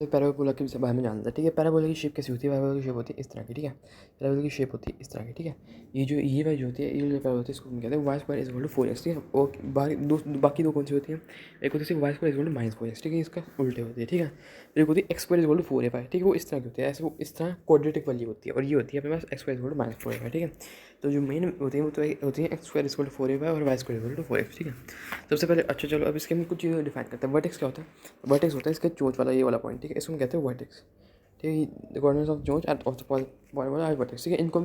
तो पैराबोला के बारे में जानता है, ठीक है। पैराबोला की शेप कैसी होती है? पैराबोला की शेप होती है इस तरह की, ठीक है। पैराबोला की शेप होती है इस तरह की, ठीक है। ये वाली जो होती है, ये जो पैराबोला होती है, इसको हम कहते हैं Y square is equal to 4x, ठीक है। और बाकी दो कौन सी होती हैं? एक होती है Y square is equal to -4x, ठीक है। इसका उल्टे होती है, ठीक है। फिर एक होती है X square is equal to 4a, ठीक है। वो इस तरह की होती है, ऐसे वो इस तरह क्वाड्रेटिक वाली होती है। और ये होती है अपने पास x square is equal to -4a, ठीक है। तो जो मेन होती है वो तो होती है X square is equal to 4a और Y square is equal to 4x, ठीक है। सबसे पहले अच्छा चलो अब इसके हम कुछ चीज़ें डिफाइन करते हैं। वर्टेक्स क्या होता है? वर्टेक्स होता है इसका चोंच वाला, ये वाला पॉइंट, ठीक है। इसको हम कहते हैं वर्टेक्स, ठीक है। Coordinates of zone at of the point वाला वर्टेक्स, ठीक है। इनको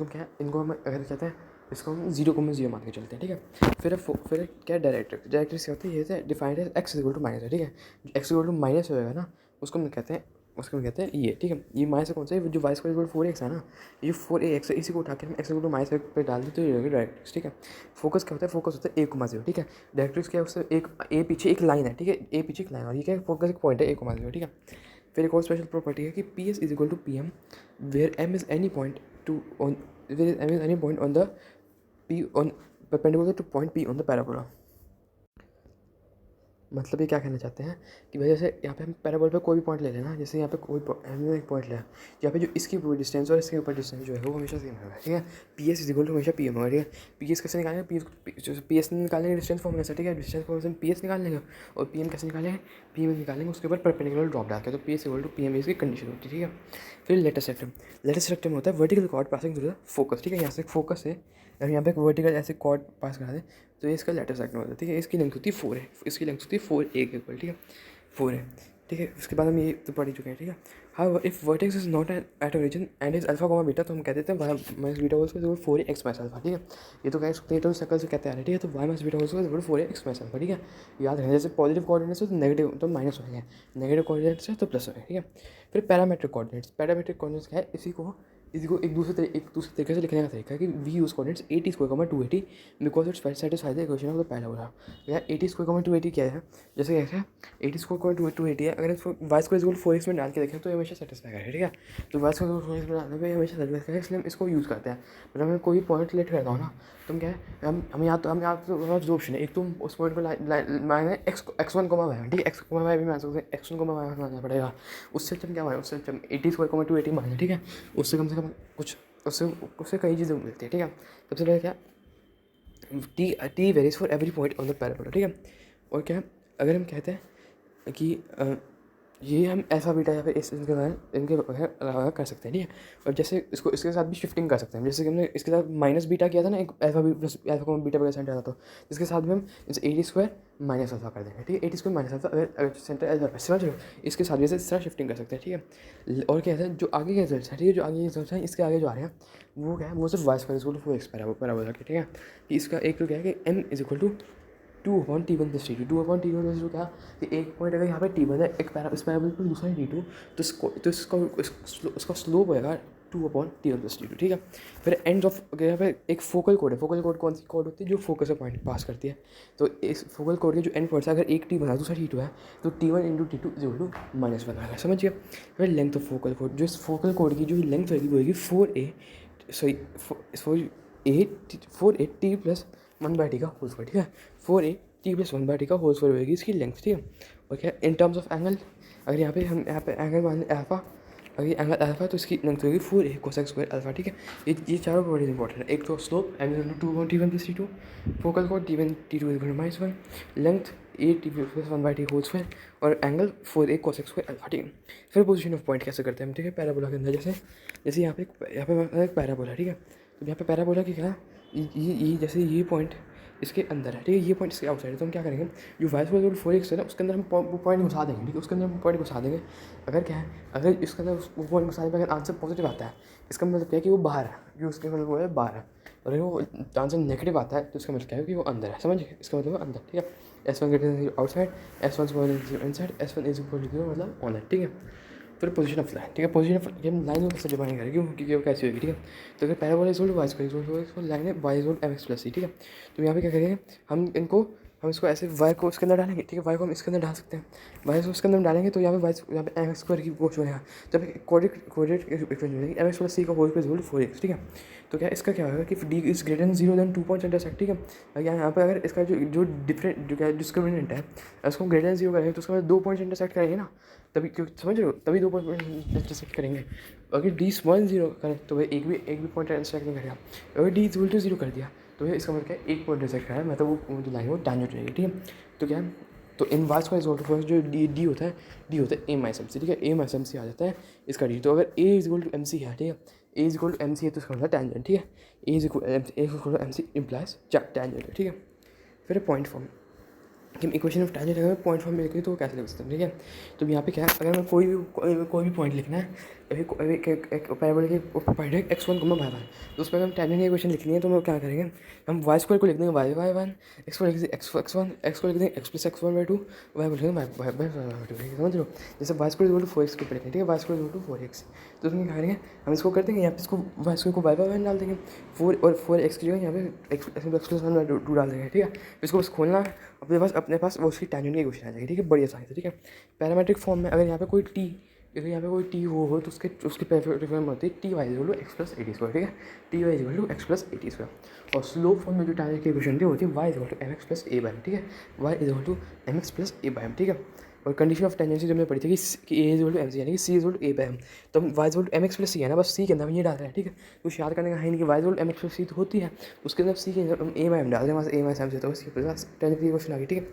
क्या है, इनको हम अगर कहते हैं, इसको हम 0,0 मान के चलते हैं, ठीक है। फिर क्या है डायरेक्ट्रिक्स? डायरेक्ट्रिक्स क्या होती है? ये डिफाइंड है एक्स इक्वल टू माइनस है, ठीक है। जो एक्स इक्वल टू माइनस होएगा ना, उसको हम कहते हैं ये, ठीक है। ये माइनस कौन सा है? जो वाई स्क्वायर इक्वल 4x है ना, ये जो 4ax है, इसी को उठा के हम एक्स इक्वल टू माइनस पे डाल देते तो ये डायरेक्ट्रिक्स, ठीक है। फोकस क्या होता है? फोकस होता है 1,0, ठीक है। डायरेक्ट्रिक्स क्या है? उससे एक ए पीछे एक लाइन है, ठीक है। ए पीछे एक लाइन, और ये क्या है? फोकस एक पॉइंट है 1,0, ठीक है। फिर एक और स्पेशल प्रॉपर्टी है कि P S is equal to P M where M is any point to on where M is any point on the P on perpendicular to point P on the parabola. मतलब ये क्या कहना चाहते हैं कि भाई जैसे यहाँ पे हम पैराबोल पे कोई भी पॉइंट ले लेना, जैसे यहाँ पे हमने एक पॉइंट लिया, यहाँ पे जो इसकी ऊपर डिस्टेंस और इसके ऊपर डिस्टेंस जो है वो हमेशा सेम होगा, ठीक है। P S is equal to हमेशा पी एम होगा, ठीक है। पी एस कैसे निकालेंगे? पी एस निकालेंगे डिस्टेंस फॉर्मूला से, ठीक है। डिस्टेंस फॉर्मूला से पी एस निकाल लेंगे, और पी एम कैसे निकालेंगे? पी एम निकालेंगे उसके ऊपर परपेंडिकुलर ड्रॉप डाल के, तो P S equal to P M इसकी कंडीशन होती है, ठीक है। फिर लेटेस्ट सेक्टम होता है vertical chord passing through the focus, ठीक है। यहाँ से फोकस है, अगर यहाँ पे एक वर्टिकल ऐसे कॉर्ड पास करा दे तो ये इसका लेटेस्ट सेक्टम होता है, ठीक है। इसकी लेंथ होती है 4 है, इसकी लेंथ होती है 4a के इक्वल, ठीक है। 4 है, ठीक है। उसके बाद हम ये तो पढ़ ही चुके हैं, ठीक है। हाँ, if vertex is not at origin and is alpha comma beta, तो हम कह देते हैं Y minus beta whole square 4x minus alpha, ठीक है। ये तो कह सकते हैं, तो सर्कल से कहते आ रहे हैं, ठीक है। तो Y minus beta whole square 4x minus alpha, ठीक है। याद रखें, जैसे पॉजिटिव कोऑर्डिनेट्स है तो नेगेटिव तो माइनस होंगे, नेगेटिव कोऑर्डिनेट्स है तो प्लस होंगे, ठीक है। फिर पैरामेट्रिक कोऑर्डिनेट्स क्या है? इसी को एक दूसरे तरीके से लिखने का तरीका है कि we use coordinates 80 square 280 because it's satisfy the equation of the parabola. या 80 स्क्वायर 280 क्या है? जैसे क्या है 80 स्क्वायर 280 है, अगर इसको वाई स्क्वायर इक्वल 4x में डाल के देखें तो ये हमेशा सेटिस्फाई करेगा, ठीक है। तो वाई स्क्वायर 4x में डालने पर हमेशा सेटिस्फाई करेगा, इसलिए हम इसको यूज़ करते हैं। मतलब मैं कोई पॉइंट रिलेट करता हूँ ना, तुम क्या है, हम यहाँ तो दो ऑप्शन है। एक तुम उस पॉइंट को माने x1 को माना, ठीक है। x को माना भी मान सकते हैं, x1 को मानना पड़ेगा। उससे हम क्या माने? उससे हम 80 स्क्वायर 280 माने, ठीक है। उससे कम से कम कुछ उससे उससे कई चीज़ें मिलती है, ठीक है। सबसे पहले क्या, T varies for every point on the parabola, ठीक है। और क्या, अगर हम कहते हैं कि ये हम अल्फा बीटा या फिर इनके अलावा कर सकते हैं, ठीक है। और जैसे इसको इसके साथ भी शिफ्टिंग कर सकते हैं, जैसे कि हमने इसके साथ माइनस बीटा किया था ना, एक अल्फा प्लस अल्फा बीटा वगैरह सेंटर आता, तो इसके साथ भी हम इस 80 स्क्वायर माइनस अल्फा कर देंगे, ठीक है। 80 स्क्वायर माइनस अल्फा अगर सेंटर अल्फा समझ लो, इसके साथ भी इस तरह शिफ्टिंग कर सकते हैं, ठीक है। और क्या है, जो आगे के रिजल्ट है, ठीक है, जो आगे के रिजल्ट हैं इसके आगे जो आ रहे हैं वो क्या है, वो सिर्फ Y square equal to 4x parabola के, ठीक है। कि इसका एक तो क्या है कि m is equal to 2/t1 plus T2, 2/t1 plus T2 क्या कि एक पॉइंट अगर यहाँ पे T1 है, एक इस पैराबोल पर दूसरा है T2, तो इसका स्लोप होएगा 2/t1 प्लस T2, ठीक है। फिर एंड ऑफ यहाँ पे एक फोकल कोड है। फोकल कोड कौन सी कोड होती है? जो फोकस का पॉइंट पास करती है। तो इस फोकल कोड के जो एंड पॉइंट्स है, अगर एक T1 है दूसरा T2 है, तो T1 into T2 is equal to -1 आएगा, समझिए। फिर लेंथ ऑफ फोकल कोड, जो इस फोकल कोड की जो लेंथ होगी वो होगी 4a t प्लस 1/t का होल स्क्वायर, ठीक है। 4a t प्लस 1/t का होल स्क्वायर होगी इसकी लेंथ, ठीक है। और क्या इन टर्म्स ऑफ एंगल, अगर यहाँ पे एंगल मान लें अल्फा, अगर ये एंगल अल्फा तो इसकी लेंथ होगी 4a कोसेक स्क्वायर अल्फा, ठीक है। ये चारों बड़ी इंपॉर्टेंट है। एक तो slope m equal to 2/t1 plus T2, focal कोड T1 T2 equal to -1, length a t प्लस 1/t होल स्क्वायर, और angle 4a cosec square alpha, ठीक है। फिर पोजीशन ऑफ पॉइंट कैसे करते हैं हम, ठीक है, पैराबोला के अंदर। जैसे यहाँ पे एक पैराबोला, ठीक है। तो यहाँ पे पैराबोला की क्या, ये जैसे ये पॉइंट इसके अंदर है, ठीक है, ये पॉइंट इसके आउटसाइड है, तो हम क्या करेंगे, जो वाई स्क्वायर 4x है ना, उसके अंदर हम पॉइंट घुसा देंगे, ठीक है। उसके अंदर हम पॉइंट घुसा देंगे। अगर क्या है, अगर इसके अंदर वो पॉइंट घुसाने पर अगर आंसर पॉजिटिव आता है, इसका मतलब क्या है कि वो बाहर है, जो उसके मतलब वो है बाहर है। और अगर वो आंसर नेगेटिव आता है तो इसका मतलब क्या है कि वो अंदर है, समझिए। इसका मतलब अंदर, ठीक है। S1 greater outside, S1 inside, S1 is equal to मतलब ऑनलाइन, ठीक है। फिर पोजीशन ऑफ लाइन, ठीक है। पोजीशन ऑफ हम लाइन को कैसे डिफाइन करेंगे, क्योंकि वो कैसी होगी, ठीक है। तो अगर parabola is equal to Y square equal to line है y equal mx plus c, ठीक है। तो यहाँ पे क्या करेंगे, हम इनको हम इसको ऐसे वाई को उसके अंदर डालेंगे, ठीक है, वाई को हम इसके अंदर डाल सकते हैं, वाई को उसके अंदर डालेंगे तो यहाँ पे वाई यहाँ पे एम स्क्वायर की क्वेश्चन बनेगा, जब कोऑर्डिनेट इक्वेशन बनेगी एम एक्स प्लस सी का whole square equal to 4x, ठीक है। तो क्या इसका क्या होगा कि D is greater than 0 then 2 points intersect, ठीक है। यहाँ पे अगर इसका जो डिफरेंट जो क्या डिस्क्रिमिनेंट है उसको ग्रेटर देन 0 करेंगे तो उसका 2 पॉइंट्स इंटरसेक्ट करेंगे ना, तभी समझ रहे हो, तभी 2 पॉइंट इंटरसेक्ट करेंगे। अगर डी स्मॉल 0 करें तो भाई एक भी पॉइंट इंटरसेक्ट नहीं करेगा। अगर डी इज इक्वल टू 0 कर दिया तो ये इसका मतलब क्या है, एक पॉइंट इंटरसेक्ट करा है, मतलब वो जो लाइन है वो टैंजेंट रहेगी, ठीक है। तो क्या है, तो in y square is equal to first जो डी होता है, डी होता है ए माइनस एम सी, ठीक है, ए माइनस एम सी आ जाता है इसका डी। तो अगर a is equal to m c है, ठीक है, a is equal to m c है तो इसका मतलब टैंजेंट, ठीक है, a is equal to m c implies tangent, ठीक है। फिर पॉइंट फॉर्म कि इक्वेशन ऑफ टैंजेंट अगर पॉइंट फॉर्म में लिखी तो कैसे लिख सकते हैं, ठीक है। तो यहाँ पे क्या है, अगर मैं कोई भी पॉइंट लिखना है, अभी पैराबोला के पॉइंट है x1 को y1, तो उसमें हम टैंजेंट की इक्वेशन लिखनी है तो हम क्या करेंगे, हम वाई स्क्वायर को लिख देंगे y1, एक्स को लिख देंगे x1, एक्स को लिख देंगे x प्लस x1/2, वाई को लिख देंगे y/2, समझ लो। जैसे Y square equal to 4x के ऊपर लिखेंगे, ठीक है, Y square equal to 4x, तो उसमें क्या करेंगे, हम इसको कर देंगे यहाँ पे इसको वाई स्क्वायर को y/1 डाल देंगे, 4x की जगह यहाँ पे x प्लस 1/2 डाल देंगे, ठीक है। इसको बस खोलना है अपने पास वो उसकी टैंजेंट की इक्वेशन आ जाएगी, ठीक है, बढ़िया साइंस है, ठीक है। पैरामेट्रिक फॉर्म में अगर यहाँ पे कोई टी, अगर यहाँ पे कोई टी हो तो उसकी पैरामेट्रिक फॉर्म होती है T Y equal to X plus 80 square, ठीक है, T Y equal to X plus 80 square. और स्लोप फॉर्म में जो टैंजेंट की इक्वेशन होती है Y equal to M x plus A by M, ठीक है, Y equal to M x plus A by M, ठीक है। और कंडीशन ऑफ टेंजेंसी जो हमने पढ़ी थी कि a equal to m c, यानी कि c equal to a by m, तो हम y equal to M x plus c है ना, बस सी के अंदर हम ये डाल रहे हैं, ठीक है। कुछ याद करने का है नहीं कि Y equal to M x plus c तो होती है, उसके अंदर सी के अंदर हम ए बाई एम डाल रहे हैं, वहाँ से ए माइनस एम से, तो बस टेंजेंट की इक्वेशन आ गई, ठीक है।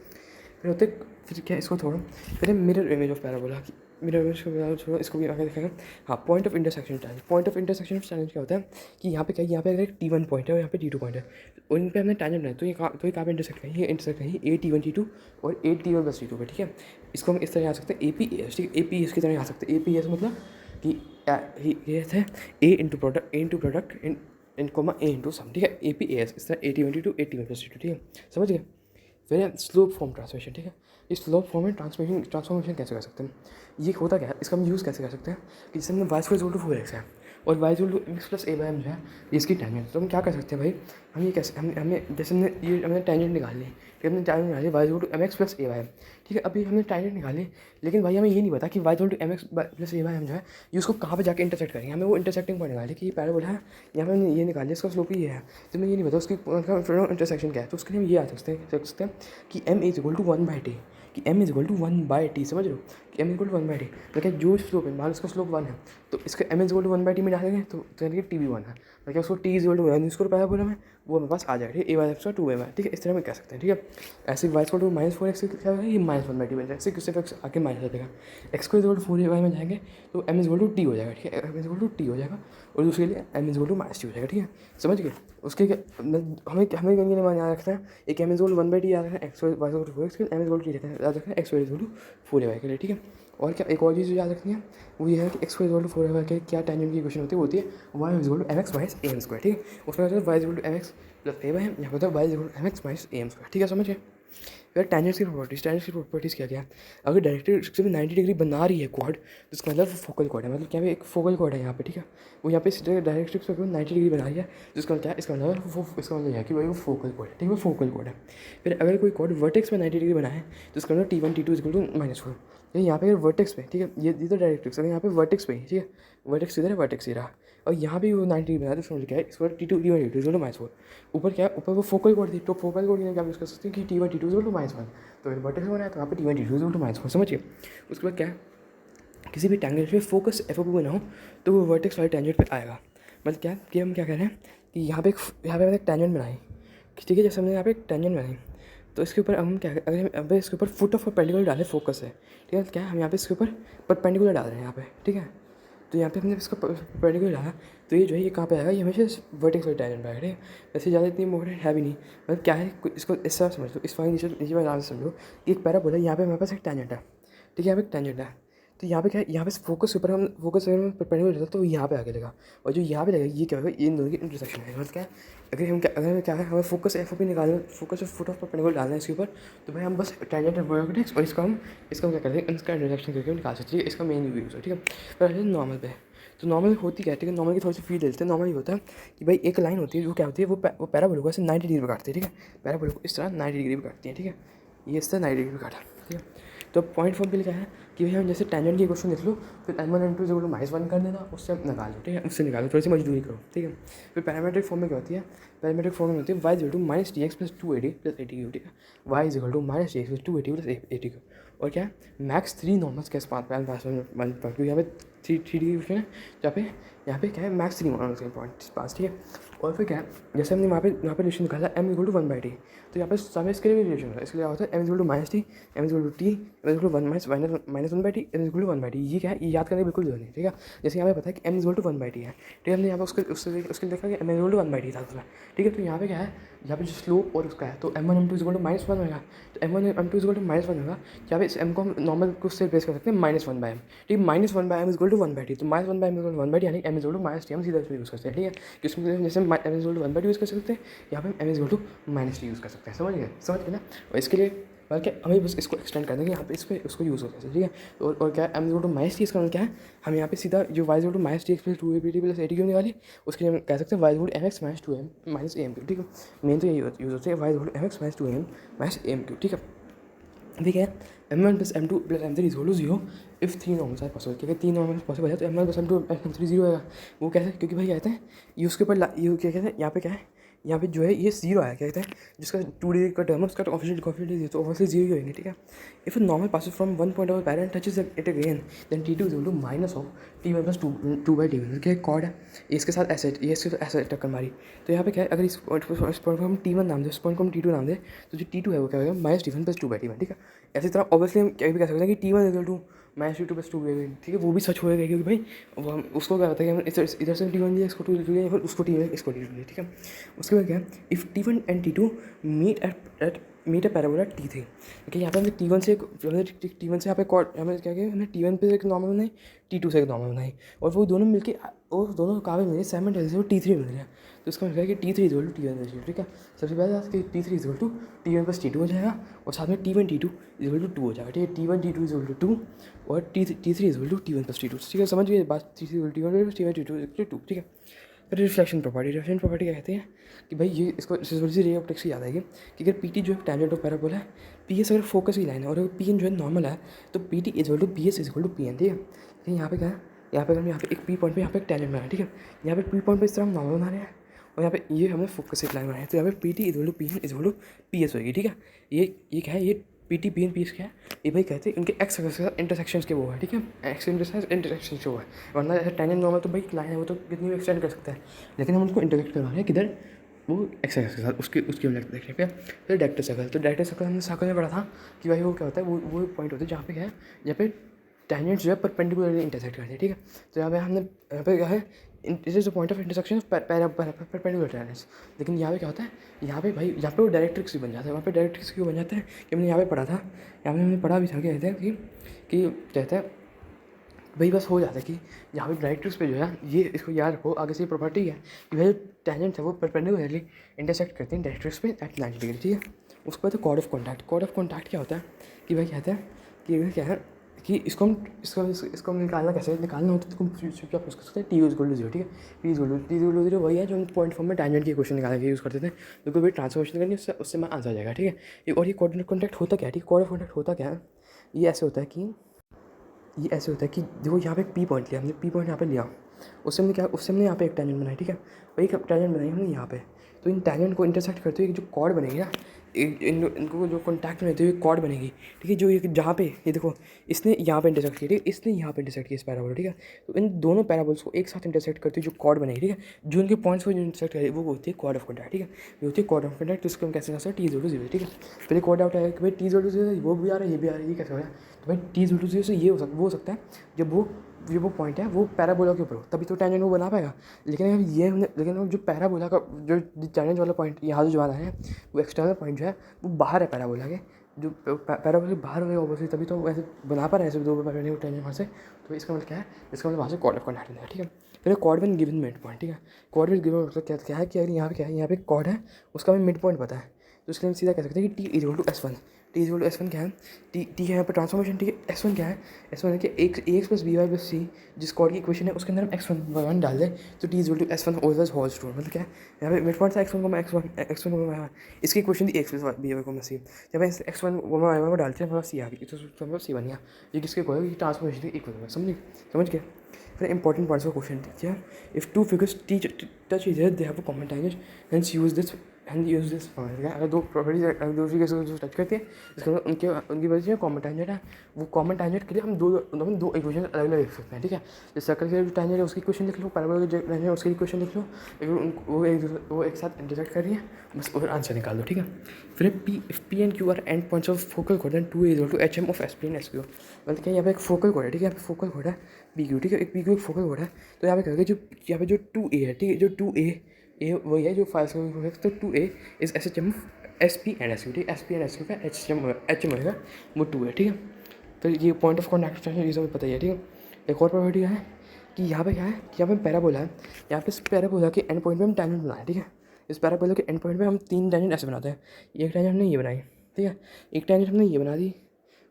फिर होते फिर क्या इसको थोड़ा फिर मिरर इमेज ऑफ पैराबोला की, मिरर इमेज को छोड़ो, इसको भी आगे देखेंगे। हाँ, point of intersection tangent, point of intersection of tangent क्या होता है कि यहाँ पे क्या है, यहाँ पे अगर एक T1 पॉइंट है और यहाँ पे T2 पॉइंट है, और इन पे हमने टैंजेंट बनाया तो ये कहाँ पे इंटरसेक्ट करेंगे, ये इंटरसेक्ट करेंगे A T1 T2 और A T1 प्लस T2 पे, ठीक है। इसको हम इस तरह आ सकते हैं APS, ठीक है, APS की तरह आ सकते हैं। APS मतलब कि ये है A into product in comma A into sum, ठीक है, APS इस तरह A T1 T2 A T1 plus T2, ठीक है, समझ गए। फिर है स्लोप फॉर्म ट्रांसफॉर्मेशन, ठीक है, इस स्लोप फॉर्म में ट्रांसफॉर्मेशन कैसे कर सकते हैं, ये होता क्या है, इसका हम यूज़ कैसे कर सकते हैं कि जैसे हमने Y square equal to 4x है और Y equal to X plus A by M जो है ये इसकी टैंजेंट, तो हम क्या कर सकते हैं भाई, हम ये कैसे हमें जैसे हमने टैंजेंट निकाल ली, ठीक है, हमने टैंजेंट निकाली Y equal to M x plus A by M, ठीक है। अभी हमने टैंजेंट निकाली, लेकिन भाई हमें ये नहीं पता कि Y equal to M x plus A by M जो है ये उसको कहाँ पे जाके इंटरसेक्ट करेंगे, हमें वो इंटरसेक्टिंग पॉइंट निकाली कि ये पैराबोला है, यहाँ पे हमने ये निकाली, इसका स्लोप ये है, तो हमें ये नहीं पता उसकी इंटरसेक्शन क्या है, तो उसके लिए हम ये आ सकते हैं कि m is equal to 1/t, कि m is equal to 1/t, समझ लो कि m is equal to 1/t, तो क्या जो स्लोप है मान उसका स्लोप 1 है तो इसका m is equal to 1/t में डालेंगे तो यानी कि t भी 1 है, तो क्या उसको t इज इक्वल टू 1 इसको पैराबोला में वो हमारे पास आ जाएगा, ठीक है, a वाई एक्स 2 m है, ठीक है, इस तरह में कह सकते हैं, ठीक है। ऐसे y इक्वल टू -4x क्या होगा, ये -1/t बन जाएगा, इससे किससे फिर आके माइनस हो जाएगा, x को इक्वल टू 4a में जाएंगे तो m is equal to t हो जाएगा, ठीक है, m is equal to t हो जाएगा, और दूसरे लिए m is equal to -t हो जाएगा, ठीक है, समझ गए। उसके हमें कहीं याद रखना है, एक m is equal to 1/t याद रखना है, x Y equal to 4x के m is equal to t याद रखना है, x Y equal to 4a के लिए, ठीक है। और क्या एक और चीज़ याद रखनी है वो ये है कि x इक्वल टू 4a के क्या टैंजेंट की इक्वेशन होती है y is equal to mx minus am square, ठीक है, उसमें होता है y is equal to mx plus a by m, यहाँ पर होता है y is equal to mx minus am square, ठीक है, समझिए। फिर टैंजेंट्स की प्रॉपर्टीज़ क्या क्या है, अगर डायरेक्ट्रिक्स में 90 डिग्री बना रही है क्वाड तो इसका मतलब फोकल क्वाड है, मतलब क्या है एक फोकल क्वाड है यहाँ पे, ठीक है, वो यहाँ पे डायरेक्ट्रिक्स में 90 डिग्री बना रही है जिसका क्या है, इसका मतलब है कि भाई वो फोकल क्वाड है, ठीक है, वो फोकल क्वाड है। फिर अगर कोई क्वाड वर्टेक्स में 90 डिग्री बना है तो इसका मतलब T1 T2 इक्वल टू -4, यहाँ पे अगर वर्टेक्स पे, ठीक है, ये तो डायरेक्ट्रिक्स, अगर यहाँ पे वर्टेक्स पे, ठीक है, वर्टेक्स इधर है, वर्टेक्स ये रहा, और यहाँ भी वो 90 डिग्री बना है तो समझ क्या है इस पर T2 T1 T2 equal to -4, ऊपर क्या है, ऊपर वो फोकल कोड थी, तो फोकल कोड क्या यूज़ कर सकते हैं कि T1 T2 इक्वल टू -1, तो वर्टेक्स बना है तो यहाँ पे T1 T2 इक्वल टू -4, समझिए। उसके बाद क्या है, किसी भी टैंजेंट पे फोकस एफ बना हो तो वो वर्टेक्स वाले टैंजेंट पे आएगा, मतलब क्या कि हम क्या कह रहे हैं कि यहाँ पे मैंने एक टैंजेंट बनाई, ठीक है, जैसे हमने यहाँ पे एक टैंजेंट बनाई तो इसके ऊपर हम क्या अगर हम इसके ऊपर फुट ऑफ परपेंडिकुलर डालें फोकस है, ठीक है, क्या है हम यहाँ पे इसके ऊपर परपेंडिकुलर डाल रहे हैं यहाँ पे, ठीक है, तो यहाँ पे हमने इसका परपेंडिकुलर डाला तो ये जो है ये कहाँ पे आएगा, ये हमेशा वर्टेक्स वाले टैंजेंट पे आएगा, ठीक है। वैसे ज़्यादा इतनी इंपॉर्टेंट है भी नहीं, मतलब क्या है इसको इस तरह समझ लो, इस फाइन नीचे बात समझ लो कि एक पैराबोला है, यहाँ पे हमारे पास एक टैंजेंट है, ठीक है, यहाँ पे एक टैंजेंट है, तो यहाँ पे क्या है, यहाँ पे फोकस ऊपर हम फोकस अगर हम परपेंडिकुलर रहता तो यहाँ पे आगे लगा, और जो यहाँ पे लगेगा ये क्या होगा, इन दोनों की इंटरसेक्शन है। मतलब क्या है, अगर क्या है हमें फोकस एफ ओपी निकालना, फोकस फुट ऑफ परपेंडिकुलर डालना है इसके ऊपर, तो भाई हम बस टेंजेंट एंड वर्टेक्स और इसका हम क्या करते हैं, इसका इंटरसेक्शन करके निकाल सकते हैं। इसका मेन यूज है, ठीक है। पर नॉर्मल पे तो नॉर्मल होती क्या है, ठीक है, नॉर्मल की थोड़ी सी फील देते हैं। नॉर्मल ये होता है कि भाई एक लाइन होती है जो क्या होती है, वो पैराबोला को ऐसे 90 डिग्री पे काटती है, ठीक है। पैराबोला को इस तरह 90 डिग्री पे काटती है, ठीक है। ये इस तरह 90 डिग्री पे काटा, ठीक है। तो पॉइंट फॉर्म के लिए क्या है कि भाई हम जैसे टेंजेंट की क्वेश्चन लिख लो, फिर m1 m2 -1 कर देना, उससे निकालो, ठीक है, उससे निकालो, थोड़ी सी मजदूरी करो, ठीक है। फिर पैरामेट्रिक फॉर्म में क्या होती है, पैरामेट्रिक फॉर्म में होती है y इक्वल टू -tx + 280 + 80, ठीक है। y इक्वल टू -tx + 280 + 80, और क्या है मैक्स 3 नॉर्मल्स के पास क्योंकि यहाँ पे थ्री डिग्री क्वेश्चन है, यहाँ पे क्या है मैक्स 3 नॉर्मल्स के पॉइंट पास, ठीक है। और फिर क्या है, जैसे हमने यहाँ पे रिलेशन निकाला m इक्वल टू 1/t, तो यहाँ पे समय इसके लिए भी रिलेशन होता है। इसके लिए होता है m equal to -t, m equal to t, m equal to 1 -1/t, m equal to 1/t। ये क्या है, ये याद करने की बिल्कुल जरूरत नहीं, ठीक है। जैसे यहाँ पे पता है कि m इक्वल टू 1/t है, ठीक है। हमने यहाँ पे उसके देखा कि m इक्वल टू 1/t था उसमें, ठीक है। तो यहाँ पे क्या है, यहाँ पे जो स्लोप और उसका है, तो m1 m2 इक्वल टू -1 होगा, तो m1 m2 इक्वल टू -1 होगा। यहाँ पे इस m को हम नॉर्मल को उससे रिप्लेस कर सकते हैं -1/m, ठीक है। -1/m इक्वल टू 1/t, तो -1/m इक्वल टू 1/t, यानी m इक्वल टू -t हम सीधा यूज़ करते हैं, ठीक है। जिसमें जैसे m equal to 1/t use कर सकते हैं, यहाँ पे m equal to -t use कर सकते हैं, समझ गए ना। और इसके लिए बल्कि हमें बस इसको एक्सटेंड कर देंगे यहाँ पे, इस पर उसको यूज़ कर सकते हैं, ठीक है। और क्या है m इक्वल टू -t, इसका मतलब क्या है, हम यहाँ पे सीधा जो y इक्वल टू -tx + 280 + 80 क्यों निकाली, उसके लिए हम कह सकते हैं y equal to mx - 2m - am, ठीक है। मेन तो यही यूज़ होती है, y equal to mx - 2m - am, ठीक है। ठीक है। m1 + m2 + m3 equal to 0 if 3 normals are possible, क्योंकि 3 नॉर्मल्स पॉसिबल है तो m1 + m2 + m3 0 आएगा। वो कैसे, क्योंकि भाई कहते हैं ये उसके ऊपर ये क्या कहते हैं, यहाँ पे क्या है, यहाँ पे जो है ये 0 आया, क्या कहते हैं, जिसका 2 डिग्री का टर्म है उसका कोएफिशिएंट तो ऑब्वियसली 0 ही होंगे, ठीक है। If normal passes from one point of parent touches it again, then t2 equal to minus of t1 + 2/t1, क्या कॉर्ड है, इसके साथ ऐसे ये इसके साथ ऐसे टक्कर मारी। तो यहाँ पे क्या है, अगर इस पॉइंट को हम t1 नाम दें, इस पॉइंट को हम t2 नाम दें, तो जो t2 है वो क्या होगा -t1 + 2/t1, ठीक है। इसी तरह ऑब्वियसली हम क्या भी कह सकते हैं कि t1 equal to -t2 + 2/t, ठीक है। वो भी सच होएगा, क्योंकि भाई वो हम उसको क्या होता है कि हम इधर से t1 लिया, इसको 2 लिया, फिर उसको t1 इसको t2 लिया, ठीक है। उसके बाद क्या है, if t1 and t2 meet a parabola t3, क्योंकि यहाँ पे हमने t1 से यहाँ पे हमें क्या किया, हमने t1 पे एक नॉर्मल बनाई, t2 से एक नॉर्मल बनाई, और वो दोनों मिलके और दोनों काफ़ी मिले साइमल्टेनियसली वो t3 मिल गया। तो इसका मतलब है कि t3 equal to t1 + t2, ठीक है। सबसे पहले बात कि t3 equal to t1 + t2 हो जाएगा, और साथ में t1 t2 इक्वल टू 2 हो जाएगा, ठीक है। t1 t2 इक्वल टू 2 और t3 equal to t1 + t2, ठीक है। समझ गए बात, t3 equal to t1 t1 t2 equal to 2, ठीक है। फिर रिफ्लेक्शन प्रॉपर्टी क्या कहते हैं कि भाई ये इसको थोड़ी सी रे ऑप्टिक्स से याद आएगी कि अगर पी टी जो है टेंजेंट ऑफ पैराबोला है, पी एस अगर फोकस की लाइन है, और अगर पी एन जो है नॉर्मल है, तो P T equal to P S equal to P N, ठीक है। लेकिन यहाँ पे क्या है, यहाँ पे हम यहाँ पे एक पी पॉइंट पे यहाँ पे एक टेंजेंट बना है, ठीक है। यहाँ पे पी पॉइंट पे इस तरह हम नॉर्मल बना रहे हैं, और यहाँ पे ये हमें फोकस एक लाइन बनाई है, तो यहाँ पे P T equal to P N equal to P S होगी, ठीक है। ये क्या है, ये P T P N P S क्या है, ये भाई कहते हैं इनके एक्स एक्सिस के साथ इंटरसेक्शंस के वो है, ठीक है। एक्स इंटरसेक्शन के वो है, वरना जैसे टेंजेंट नॉर्मल तो भाई लाइन है, वो तो कितनी भी एक्सटेंड कर सकता है, लेकिन हम उनको इंटरसेक्ट करवा रहे हैं किधर, वो एक्स एक्सिस के साथ, उसकी हम देखने पे। फिर डायरेक्टर सर्कल, तो डायरेक्टर सर्कल हमने सर्कल में पढ़ा था कि भाई वो क्या होता है, वो पॉइंट होता है जहाँ पे क्या है, जहाँ पे टेंजेंट जो है परपेंडिकुलरली इंटरसेक्ट करते हैं, ठीक है। तो यहाँ पे क्या है, it is the point of intersection of perpendicular tangents. लेकिन यहाँ पे क्या होता है, यहाँ पे भाई यहाँ पे वो डायरेक्ट्रिक्स भी बन जाता है। वहाँ पे डायरेक्ट्रिक्स क्यों बन जाता है, कि हमने यहाँ पे पढ़ा था, यहाँ पे हमने पढ़ा भी था, कहते हैं कि कहते हैं भाई बस हो जाता है कि यहाँ पे डायरेक्ट्रिक्स पे जो है, ये इसको याद रखो, आगे से प्रॉपर्टी है कि भाई टेंजेंट है वो परपेंडिकुलरली इंटरसेक्ट करते हैं डायरेक्ट्रिक्स पे एट 90 डिग्री, ठीक है। उसके बाद कॉर्ड ऑफ कॉन्टैक्ट क्या होता है कि भाई कहते हैं कि क्या है कि इसको हम निकालना कैसे, निकालना होता है तो चुपचाप यूज़ कर सकते हैं, टी इक्वल टू 0, ठीक है। टी इक्वल टू 0 वही है जो हम पॉइंट फॉर्म में टेंजेंट की क्वेश्चन निकालने के यूज़ करते थे, तो कोई भी ट्रांसफॉर्मेशन करनी उससे मैं आंसर आ जाएगा, ठीक है। और ये कॉर्ड ऑफ कॉन्टैक्ट होता क्या है, ठीक है। कॉर्ड ऑफ कॉन्टैक्ट होता क्या है, ये ऐसे होता है कि देखो यहाँ पे एक पी पॉइंट लिया हमने, पी पॉइंट यहाँ पे लिया, उससे हमने यहाँ पे एक टेंजेंट बनाई, ठीक है। वही टेंजेंट बनाई हमने यहाँ पे, तो इन टेंजेंट को इंटरसेक्ट करते हुए जो कॉर्ड बनेगी ना, इनको जो कॉन्टैक्ट में रहते हुए कॉर्ड बनेगी, ठीक है। जो ये जहाँ पे ये देखो, इसने यहाँ पे इंटरसेक्ट किया, ठीक है, इसने यहाँ पे इंटरसेक्ट किया इस पैराबोल, ठीक है। तो इन दोनों पैराबोल्स को एक साथ इंटरसेक्ट करते हुए जो कॉर्ड बनेगी, ठीक है, जो उनके पॉइंट्स को जो इंटरसेक्ट करेगी वो होती है कॉर्ड ऑफ कॉन्टैक्ट, ठीक है। ये होती है कॉर्ड ऑफ कॉन्टैक्ट। तो इसको हम कैसे सकते हैं, टी इक्वल टू 0, ठीक है। फिर कॉर्ड आउट आएगा कि भाई टी इक्वल टू 0 वो भी आ रहा है, ये भी आ रहा है, ये कैसे हो रहा है, तो भाई टी इक्वल टू 0 से ये हो सकता है जब वो पॉइंट है वो पैराबोला के ऊपर हो, तभी तो टेंजेंट वो बना पाएगा। लेकिन जो पैराबोला का जो टेंजेंट वाला पॉइंट यहाँ जो बना है, वो एक्सटर्नल पॉइंट जो है वो बाहर है पैराबोला के, जो पैराबोला के बाहर हो गया ऑब्वियसली, तभी तो वैसे बना पा रहे हैं ऐसे दो पैराबोला टेंजेंट वहाँ से। तो इसका मतलब क्या है, इसका मतलब वहाँ से कॉर्ड ऑफ कॉर्ड हटा देगा, ठीक है। फिर cord with given mid point, ठीक है। कॉर्ड विद गिवन मतलब क्या है कि अगर यहाँ पे क्या है, यहाँ पे कॉर्ड है, उसका हमें मिड पॉइंट पता है, तो इसके लिए हम सीधा कह सकते हैं कि t is equal to S1। T is equal to S1 क्या है, टी है यहाँ पर ट्रांसफॉर्मेशन, ठीक है। S1 क्या है, S1 है कि x plus b y plus c, जिस कॉर्ड की इक्वेशन है उसके अंदर हम x1 डाल दें, तो t is equal to S1 whole square. मतलब क्या है, यहाँ पे मिड पॉइंट था x1 इसकी इक्वेशन थी एक्स प्लस बी वाई को सी। जब मैं x1 को डालते हैं सी आ गई, तो मतलब सी बन गया। ये किसके को है, ट्रांसफॉर्मेशन की इक्वल समझ गया। फिर इंपॉर्टेंट पार्ट्स ऑफ क्वेश्चन क्या है, if two figures touch each other they have a common tangent, hence use this formula. अगर दो प्रॉपर्टीज अगर दूसरी के टच करती है, इसका मतलब उनकी वजह से कॉमन टैंजेंट है। वो कॉमन टैंजेंट के लिए हम दो इक्वेशन अलग अलग लिख सकते हैं, ठीक है। जैसे सर्कल के जो टैंजेंट है उसकी इक्वेशन लिख लो, पैराबोला के जो टैंजेंट है उसकी इक्वेशन लिख लो, वो एक साथ इंटरसेक्ट कर रही है, बस और आंसर निकाल दो, ठीक है। फिर P and Q are end points of focal कोड and 2 is equal to HM of SP and SQ। मतलब क्या, यहाँ पे एक फोकल कोड है, ठीक है। यहाँ पे फोकल कोड है PQ, ठीक है। एक PQ एक फोकल कोड है, तो यहाँ पे कहोगे जो यहाँ पे जो 2A है, ठीक है। जो 2A वही है जो 5 है, तो 2A is SHM SP and SQ, ठीक है। SP एंड SQ का HM होगा, वो 2 है, ठीक है। फिर ये पॉइंट ऑफ कॉन्टैक्ट ये सब पता ही है, ठीक है। एक और प्रॉपर्टी है कि यहाँ पे क्या है कि यहाँ पे पैराबोला है, यहाँ पे इस पैराबोला के एंड पॉइंट पे हम टैंजेंट बनाए, ठीक है। इस पैराबोला के एंड पॉइंट पे हम 3 टैंजेंट ऐसे बनाते हैं। एक टैंजेंट हमने ये बनाई, ठीक है। एक टैंजेंट हमने ये बना दी,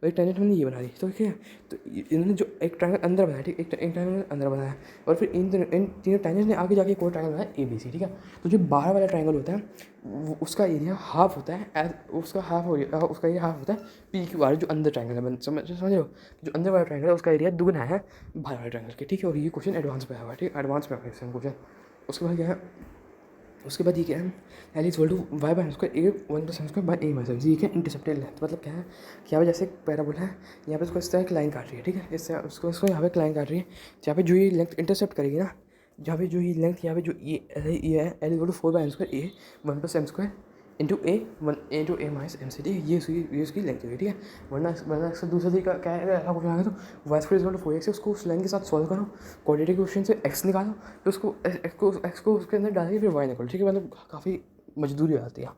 और एक टैंजेंट हमने ये बना दी, तो ठीक है। तो इन्होंने जो एक ट्रायंगल अंदर बनाया, ठीक, एक ट्रायंगल अंदर बनाया, और फिर इन तीनों टैंजेंट ने आगे जाके एक और ट्रायंगल बनाया ABC, ठीक है। तो जो बाहर वाला ट्रायंगल होता है उसका एरिया हाफ होता है, उसका उसका एरिया हाफ होता है PQR जो अंदर ट्रायंगल है, समझ रहे हो। जो अंदर वाला ट्रायंगल है उसका एरिया दुगना है बाहर वाले ट्रायंगल के, ठीक है। और ये क्वेश्चन एडवांस पे हुआ है, ठीक है। एडवांस में हुआ क्वेश्चन। उसके बाद क्या है, उसके बाद ये क्या है, l is equal to y by square a 1+m² by a minus ये क्या इंटरसेप्टेड लेंथ। मतलब क्या है कि यहाँ पे जैसे पैराबोला है, यहाँ पे उसको इस तरह एक लाइन काट रही है, ठीक है। इससे उसको यहाँ पे एक लाइन काट रही है, जहाँ पे जो ये लेंथ इंटरसेप्ट करेगी ना, जहाँ पे जो ये लेंथ यहाँ पे जो ये है l equal to 4/m² a 1+m² into a minus MC, ठीक है। ये उसकी लेंथ है, ठीक है। वरना इसका दूसरा तरीका क्या है, ऐसा क्वेश्चन आ गया तो y² is equal to 4x है, उसको उस लाइन के साथ सॉल्व करो, क्वाड्रेटिक क्वेश्चन से x निकालो, फिर उसको x को उसके अंदर डालिए, फिर y निकालो, ठीक है। मतलब काफ़ी मजदूरी आती है।